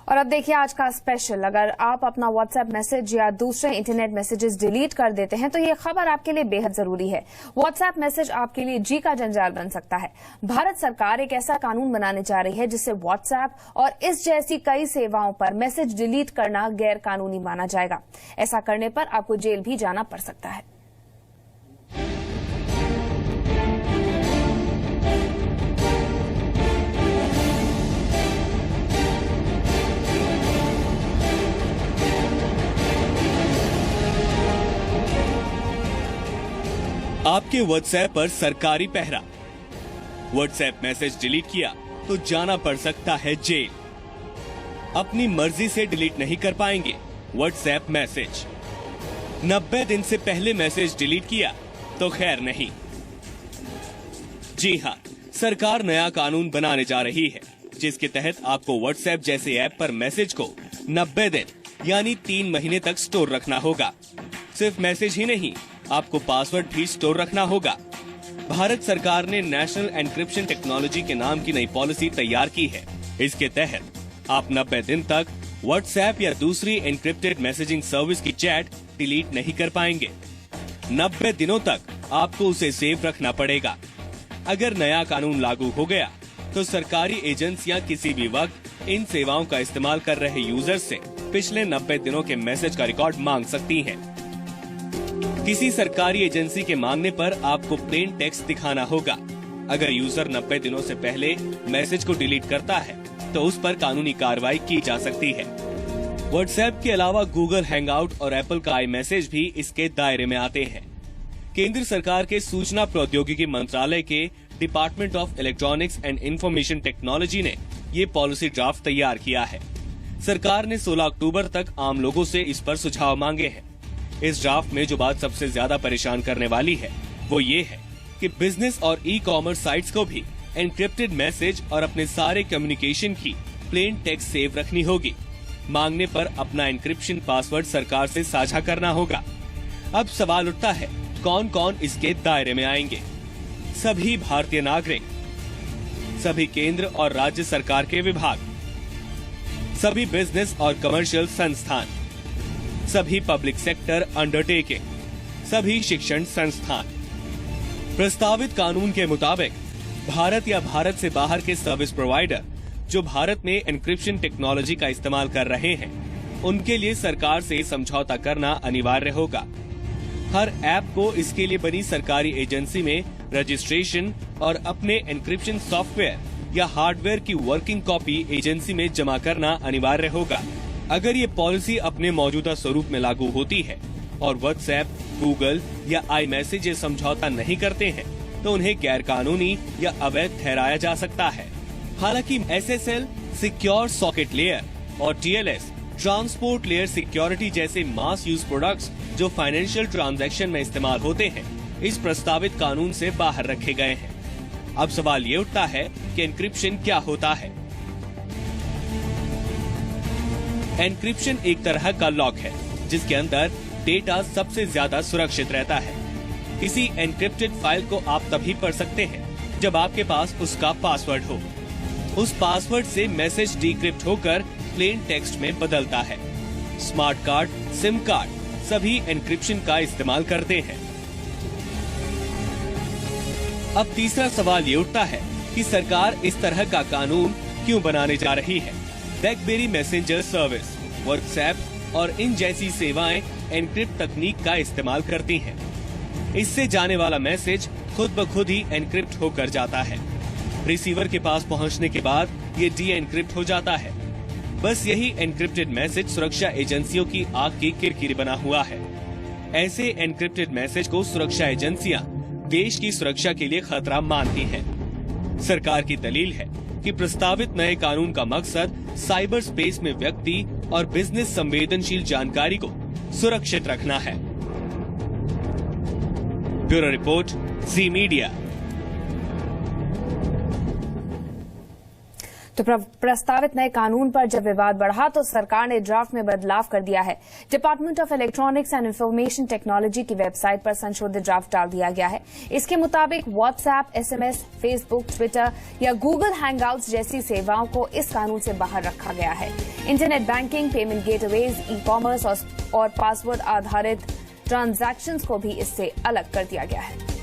और अब देखिए आज का स्पेशल। अगर आप अपना व्हाट्सएप मैसेज या दूसरे इंटरनेट मैसेजेस डिलीट कर देते हैं तो ये खबर आपके लिए बेहद जरूरी है। व्हाट्सएप मैसेज आपके लिए जी का जंजाल बन सकता है। भारत सरकार एक ऐसा कानून बनाने जा रही है जिससे व्हाट्सएप और इस जैसी कई सेवाओं पर मैसेज डिलीट करना गैर कानूनी माना जाएगा। ऐसा करने पर आपको जेल भी जाना पड़ सकता है। आपके व्हाट्सएप पर सरकारी पहरा। व्हाट्सएप मैसेज डिलीट किया तो जाना पड़ सकता है जेल। अपनी मर्जी से डिलीट नहीं कर पाएंगे व्हाट्सएप मैसेज। 90 दिन से पहले मैसेज डिलीट किया तो खैर नहीं। जी हाँ, सरकार नया कानून बनाने जा रही है जिसके तहत आपको व्हाट्सएप जैसे ऐप पर मैसेज को 90 दिन यानी 3 महीने तक स्टोर रखना होगा। सिर्फ मैसेज ही नहीं, आपको पासवर्ड भी स्टोर रखना होगा। भारत सरकार ने नेशनल एन्क्रिप्शन टेक्नोलॉजी के नाम की नई पॉलिसी तैयार की है। इसके तहत आप 90 दिन तक व्हाट्सएप या दूसरी एन्क्रिप्टेड मैसेजिंग सर्विस की चैट डिलीट नहीं कर पाएंगे। 90 दिनों तक आपको उसे सेव रखना पड़ेगा। अगर नया कानून लागू हो गया तो सरकारी एजेंसियां किसी भी वक्त इन सेवाओं का इस्तेमाल कर रहे यूजर्स से पिछले 90 दिनों के मैसेज का रिकॉर्ड मांग सकती हैं। किसी सरकारी एजेंसी के मांगने पर आपको प्लेन टेक्स्ट दिखाना होगा। अगर यूजर 90 दिनों से पहले मैसेज को डिलीट करता है तो उस पर कानूनी कार्रवाई की जा सकती है। व्हाट्सएप के अलावा गूगल हैंगआउट और एप्पल का आई मैसेज भी इसके दायरे में आते हैं। केंद्र सरकार के सूचना प्रौद्योगिकी मंत्रालय के department of electronics and information technology ने ये पॉलिसी ड्राफ्ट तैयार किया है। सरकार ने 16 अक्टूबर तक आम लोगों से इस पर सुझाव मांगे हैं। इस ड्राफ्ट में जो बात सबसे ज्यादा परेशान करने वाली है वो ये है कि बिजनेस और ई कॉमर्स साइट्स को भी एन्क्रिप्टेड मैसेज और अपने सारे कम्युनिकेशन की प्लेन टेक्स्ट सेव रखनी होगी। मांगने पर अपना एन्क्रिप्शन पासवर्ड सरकार से साझा करना होगा। अब सवाल उठता है, कौन कौन इसके दायरे में आएंगे? सभी भारतीय नागरिक, सभी केंद्र और राज्य सरकार के विभाग, सभी बिजनेस और कमर्शियल संस्थान, सभी पब्लिक सेक्टर अंडरटेकिंग, सभी शिक्षण संस्थान। प्रस्तावित कानून के मुताबिक भारत या भारत से बाहर के सर्विस प्रोवाइडर जो भारत में एन्क्रिप्शन टेक्नोलॉजी का इस्तेमाल कर रहे हैं, उनके लिए सरकार से समझौता करना अनिवार्य होगा। हर ऐप को इसके लिए बनी सरकारी एजेंसी में रजिस्ट्रेशन और अपने एन्क्रिप्शन सॉफ्टवेयर या हार्डवेयर की वर्किंग कॉपी एजेंसी में जमा करना अनिवार्य होगा। अगर ये पॉलिसी अपने मौजूदा स्वरूप में लागू होती है और व्हाट्सएप, गूगल या आई मैसेज ये समझौता नहीं करते हैं तो उन्हें गैर कानूनी या अवैध ठहराया जा सकता है। हालांकि SSL, सिक्योर सॉकेट लेयर और TLS, ट्रांसपोर्ट लेयर सिक्योरिटी जैसे मास यूज प्रोडक्ट्स जो फाइनेंशियल ट्रांजैक्शन में इस्तेमाल होते हैं, इस प्रस्तावित कानून से बाहर रखे गए हैं। अब सवाल ये उठता है कि एन्क्रिप्शन क्या होता है? एन्क्रिप्शन एक तरह का लॉक है जिसके अंदर डेटा सबसे ज्यादा सुरक्षित रहता है। किसी एन्क्रिप्टेड फाइल को आप तभी पढ़ सकते हैं जब आपके पास उसका पासवर्ड हो। उस पासवर्ड से मैसेज डिक्रिप्ट होकर प्लेन टेक्स्ट में बदलता है। स्मार्ट कार्ड, सिम कार्ड सभी एन्क्रिप्शन का इस्तेमाल करते हैं। अब तीसरा सवाल ये उठता है कि सरकार इस तरह का कानून क्यों बनाने जा रही है? ब्लैकबेरी मैसेंजर सर्विस, व्हाट्सएप और इन जैसी सेवाएं एन्क्रिप्ट तकनीक का इस्तेमाल करती हैं। इससे जाने वाला मैसेज खुद ब खुद ही एन्क्रिप्ट होकर जाता है। रिसीवर के पास पहुंचने के बाद ये डी एन्क्रिप्ट हो जाता है। बस यही एन्क्रिप्टेड मैसेज सुरक्षा एजेंसियों की आग की किरकिरी बना हुआ है। ऐसे एन्क्रिप्टेड मैसेज को सुरक्षा एजेंसियां देश की सुरक्षा के लिए खतरा मानती हैं। सरकार की दलील है कि प्रस्तावित नए कानून का मकसद साइबर स्पेस में व्यक्ति और बिजनेस संवेदनशील जानकारी को सुरक्षित रखना है। ब्यूरो रिपोर्ट, जी मीडिया। तो प्रस्तावित नए कानून पर जब विवाद बढ़ा तो सरकार ने ड्राफ्ट में बदलाव कर दिया है। Department of electronics and information technology की वेबसाइट पर संशोधित ड्राफ्ट डाल दिया गया है। इसके मुताबिक व्हाट्सएप, एसएमएस, फेसबुक, ट्विटर या गूगल हैंगआउट्स जैसी सेवाओं को इस कानून से बाहर रखा गया है। Internet banking, payment gateways, e commerce और पासवर्ड आधारित ट्रांजैक्शंस को भी इससे अलग कर दिया गया है।